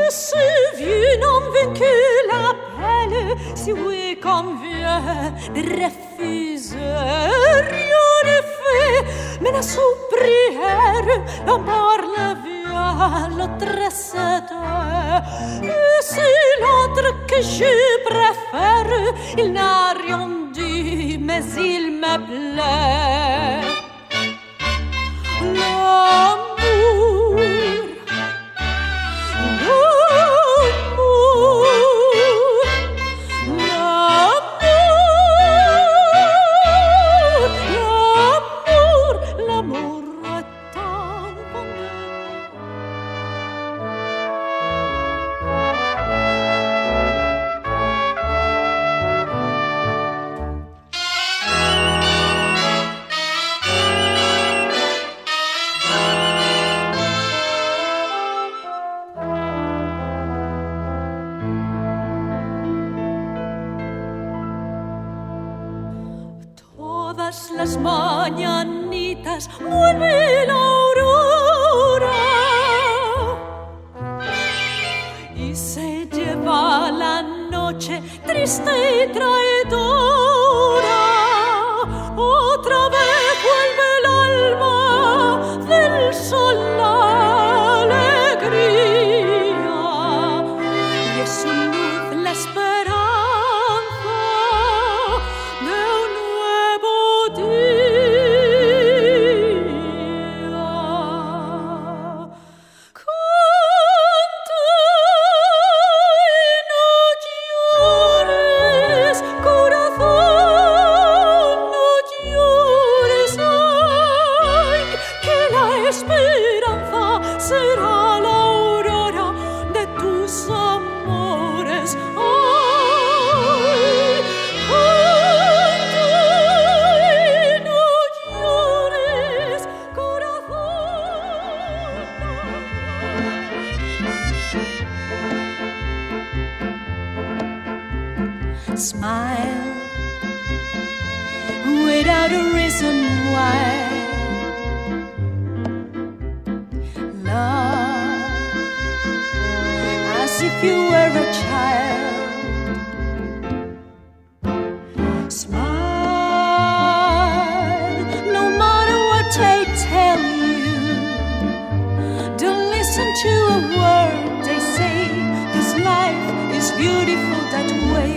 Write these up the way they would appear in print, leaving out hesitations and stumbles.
Ce vieux nom vaincu l'appelle, si oui comme vieux refuse rien ne fait, mais la sous-prière, la mort le vieux, l'autre c'était. Et c'est l'autre que je préfère, il n'a rien dit, mais il me plaît. L'amour, l'amour est un bonheur. Todas las mañanitas vuelve la aurora y se lleva la noche triste y traidora. Otra vez vuelve el alma del sol la alegría y es su luz la esperanza de un nuevo día. Canta y no llores, corazón, no llores, ay, que la esperanza será la aurora de tus amores. Ay, canta y no llores, corazón. Smile without a reason why. Love as if you were a child. Smile no matter what they tell you. Don't listen to a word they say, 'cause life is beautiful that way.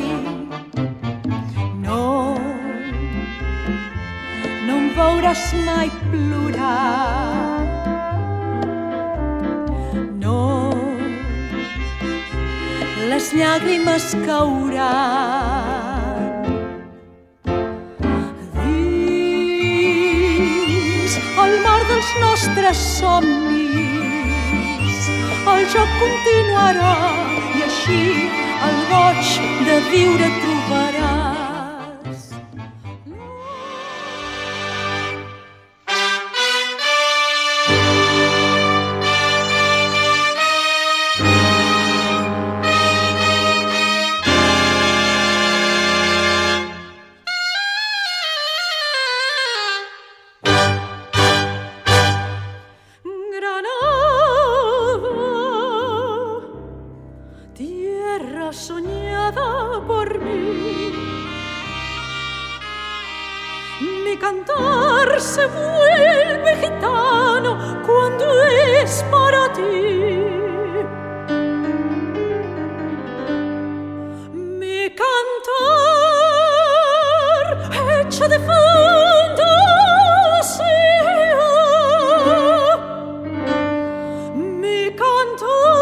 No, non vorràs mai plorar. No, les llàgrimes cauran. Dins el mar dels nostres somnis el joc continuarà i així el goig de viure trobaràs. Tierra soñada por mí, mi cantar se vuelve gitano cuando es para ti. Mi cantar hecho de fantasía, mi cantar